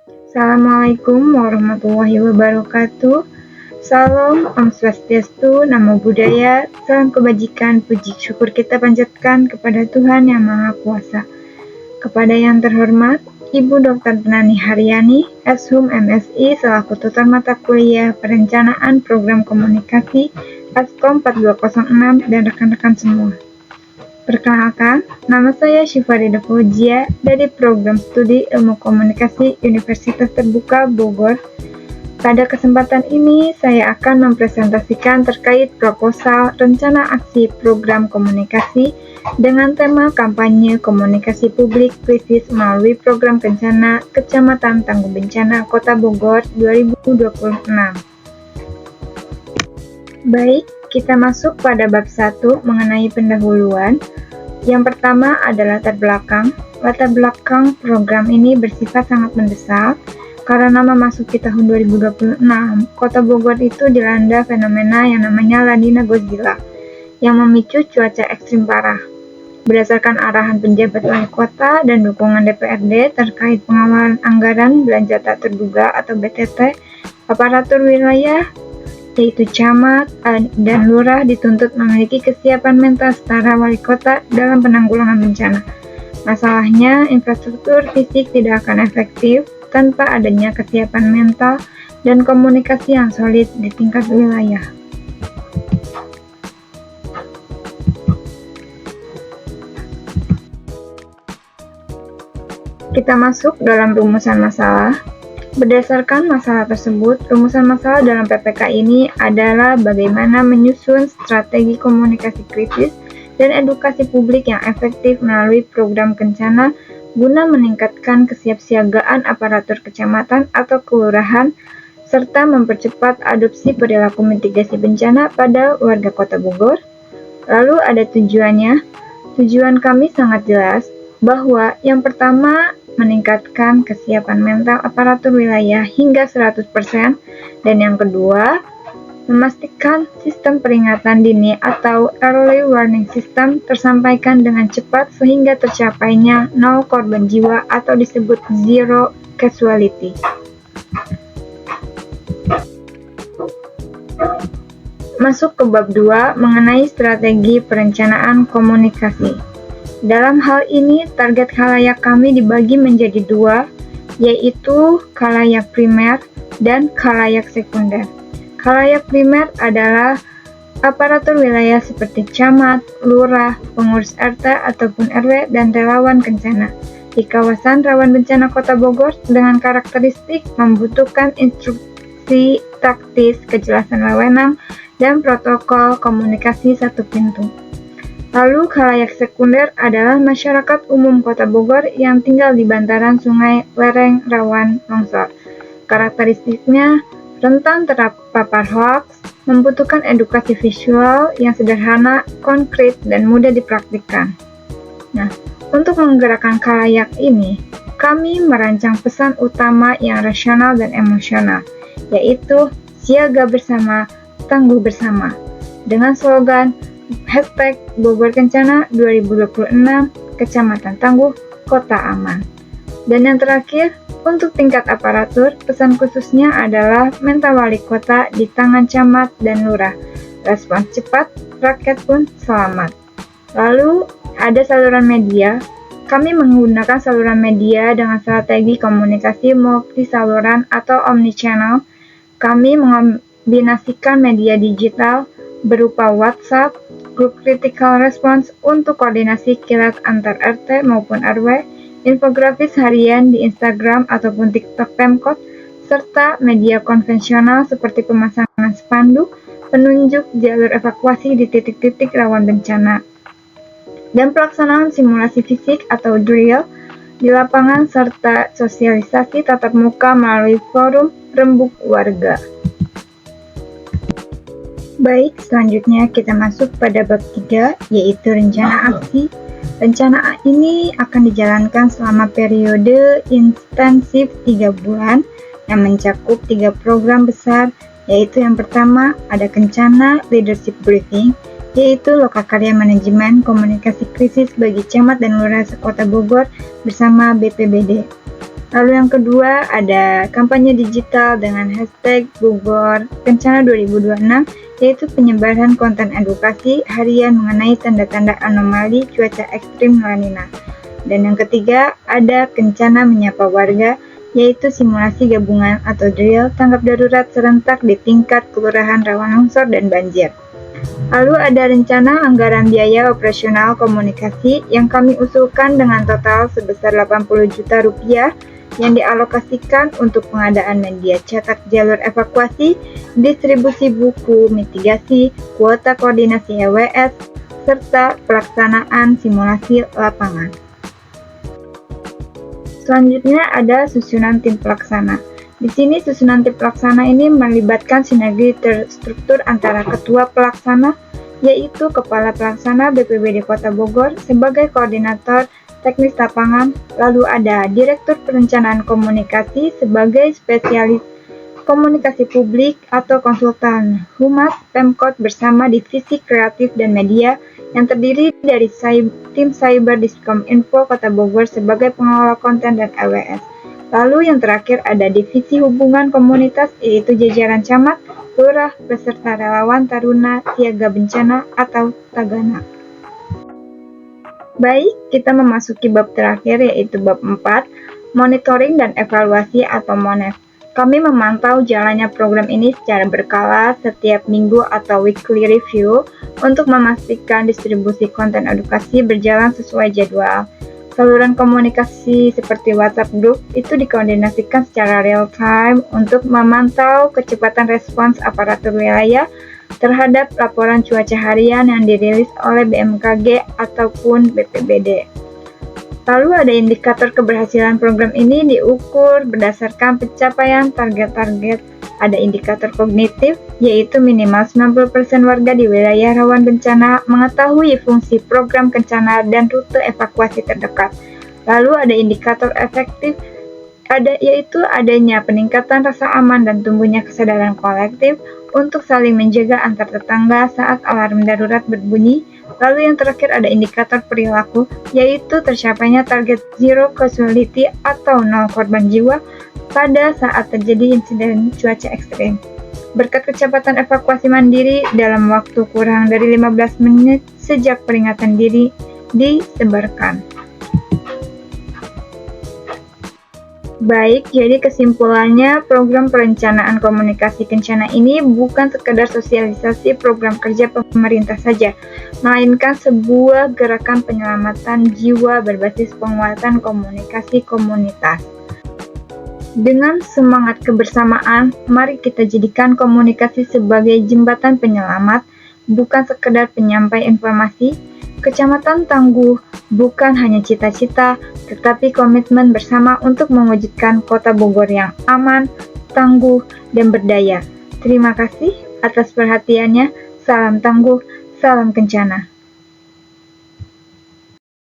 Assalamualaikum warahmatullahi wabarakatuh. Salam, Om Swastiastu, Namo Buddhaya, salam kebajikan, puji syukur kita panjatkan kepada Tuhan Yang Maha Kuasa. Kepada yang terhormat, Ibu Dr. Nani Haryani, Shum MSI, selaku tutor mata kuliah Perencanaan Program Komunikasi, Askom 4206, dan rekan-rekan semua. Perkenalkan, nama saya Syifarida Fauzia dari Program Studi Ilmu Komunikasi Universitas Terbuka Bogor. Pada kesempatan ini, saya akan mempresentasikan terkait proposal rencana aksi program komunikasi dengan tema kampanye komunikasi publik krisis melalui program Kencana Kecamatan Tangguh Bencana Kota Bogor 2026. Baik, kita masuk pada bab 1 mengenai pendahuluan. Yang pertama adalah latar belakang. Latar belakang program ini bersifat sangat mendesak karena memasuki tahun 2026, Kota Bogor itu dilanda fenomena yang namanya La Nina Godzilla yang memicu cuaca ekstrim parah. Berdasarkan arahan penjabat wali kota dan dukungan DPRD terkait pengawalan anggaran belanja tak terduga atau BTT, aparatur wilayah yaitu camat dan lurah dituntut memiliki kesiapan mental setara wali kota dalam penanggulangan bencana. Masalahnya, infrastruktur fisik tidak akan efektif tanpa adanya kesiapan mental dan komunikasi yang solid di tingkat wilayah. Kita masuk dalam rumusan masalah. Berdasarkan masalah tersebut, rumusan masalah dalam PPK ini adalah bagaimana menyusun strategi komunikasi kritis dan edukasi publik yang efektif melalui program Kencana guna meningkatkan kesiapsiagaan aparatur kecamatan atau kelurahan serta mempercepat adopsi perilaku mitigasi bencana pada warga Kota Bogor. Lalu ada tujuannya. Tujuan kami sangat jelas bahwa yang pertama meningkatkan kesiapan mental aparatur wilayah hingga 100%, dan yang kedua, memastikan sistem peringatan dini atau early warning system tersampaikan dengan cepat sehingga tercapainya 0 korban jiwa atau disebut zero casualty. Masuk ke bab 2 mengenai strategi perencanaan komunikasi. Dalam hal ini, target khalayak kami dibagi menjadi 2, yaitu khalayak primer dan khalayak sekunder. Khalayak primer adalah aparatur wilayah seperti camat, lurah, pengurus RT ataupun RW, dan relawan kencana. Di kawasan rawan bencana Kota Bogor dengan karakteristik membutuhkan instruksi taktis, kejelasan wewenang, dan protokol komunikasi satu pintu. Lalu khalayak sekunder adalah masyarakat umum Kota Bogor yang tinggal di bantaran sungai lereng rawan longsor. Karakteristiknya rentan terpapar hoaks, membutuhkan edukasi visual yang sederhana, konkret, dan mudah dipraktikkan. Nah, untuk menggerakkan khalayak ini, kami merancang pesan utama yang rasional dan emosional, yaitu siaga bersama, tangguh bersama, dengan slogan Hashtag Bogor Kencana 2026, Kecamatan Tangguh, Kota Aman. Dan yang terakhir, untuk tingkat aparatur, pesan khususnya adalah mental wali kota di tangan camat dan lurah. Respons cepat, rakyat pun selamat. Lalu, ada saluran media. Kami menggunakan saluran media dengan strategi komunikasi multi saluran atau omnichannel. Kami mengombinasikan media digital berupa WhatsApp, grup critical response untuk koordinasi kilat antar RT maupun RW, infografis harian di Instagram ataupun TikTok Pemkot, serta media konvensional seperti pemasangan spanduk, penunjuk jalur evakuasi di titik-titik rawan bencana, dan pelaksanaan simulasi fisik atau drill di lapangan serta sosialisasi tatap muka melalui forum rembuk warga. Baik, selanjutnya kita masuk pada bab 3, yaitu rencana aksi. Rencana ini akan dijalankan selama periode intensif 3 bulan yang mencakup 3 program besar, yaitu yang pertama ada Kencana Leadership Briefing, yaitu lokakarya manajemen komunikasi krisis bagi camat dan lurah sekota Bogor bersama BPBD. Lalu yang kedua ada kampanye digital dengan hashtag Bogor Kencana 2026, yaitu penyebaran konten edukasi harian mengenai tanda-tanda anomali cuaca ekstrim La Nina. Dan yang ketiga ada Kencana menyapa warga, yaitu simulasi gabungan atau drill tanggap darurat serentak di tingkat kelurahan rawan longsor dan banjir. Lalu ada rencana anggaran biaya operasional komunikasi yang kami usulkan dengan total sebesar 80 juta rupiah yang dialokasikan untuk pengadaan media cetak jalur evakuasi, distribusi buku mitigasi, kuota koordinasi EWS, serta pelaksanaan simulasi lapangan. Selanjutnya ada susunan tim pelaksana. Di sini susunan tim pelaksana ini melibatkan sinergi terstruktur antara ketua pelaksana, yaitu Kepala Pelaksana BPBD Kota Bogor sebagai koordinator teknis lapangan, lalu ada Direktur Perencanaan Komunikasi sebagai spesialis komunikasi publik atau konsultan Humas Pemkot bersama Divisi Kreatif dan Media yang terdiri dari tim Cyber Diskominfo Kota Bogor sebagai pengelola konten dan EWS. Lalu yang terakhir ada Divisi Hubungan Komunitas, yaitu jajaran camat, lurah, beserta relawan Taruna Siaga Bencana atau Tagana. Baik, kita memasuki bab terakhir yaitu bab 4, monitoring dan evaluasi atau MONEV. Kami memantau jalannya program ini secara berkala setiap minggu atau weekly review untuk memastikan distribusi konten edukasi berjalan sesuai jadwal. Saluran komunikasi seperti WhatsApp Group itu dikoordinasikan secara real time untuk memantau kecepatan respons aparatur wilayah terhadap laporan cuaca harian yang dirilis oleh BMKG ataupun BPBD. Lalu ada indikator keberhasilan program ini diukur berdasarkan pencapaian target-target. Ada indikator kognitif, yaitu minimal 90% warga di wilayah rawan bencana mengetahui fungsi program kencana dan rute evakuasi terdekat. Lalu ada indikator efektif, yaitu adanya peningkatan rasa aman dan tumbuhnya kesadaran kolektif untuk saling menjaga antar tetangga saat alarm darurat berbunyi. Lalu yang terakhir ada indikator perilaku, yaitu tercapainya target zero casualty atau 0 korban jiwa pada saat terjadi insiden cuaca ekstrim. Berkat kecepatan evakuasi mandiri dalam waktu kurang dari 15 menit sejak peringatan dini disebarkan. Baik, jadi kesimpulannya program perencanaan komunikasi kencana ini bukan sekedar sosialisasi program kerja pemerintah saja, melainkan sebuah gerakan penyelamatan jiwa berbasis penguatan komunikasi komunitas. Dengan semangat kebersamaan, mari kita jadikan komunikasi sebagai jembatan penyelamat, bukan sekedar penyampai informasi. Kecamatan Tangguh bukan hanya cita-cita, tetapi komitmen bersama untuk mewujudkan Kota Bogor yang aman, tangguh, dan berdaya. Terima kasih atas perhatiannya. Salam tangguh, salam kencana.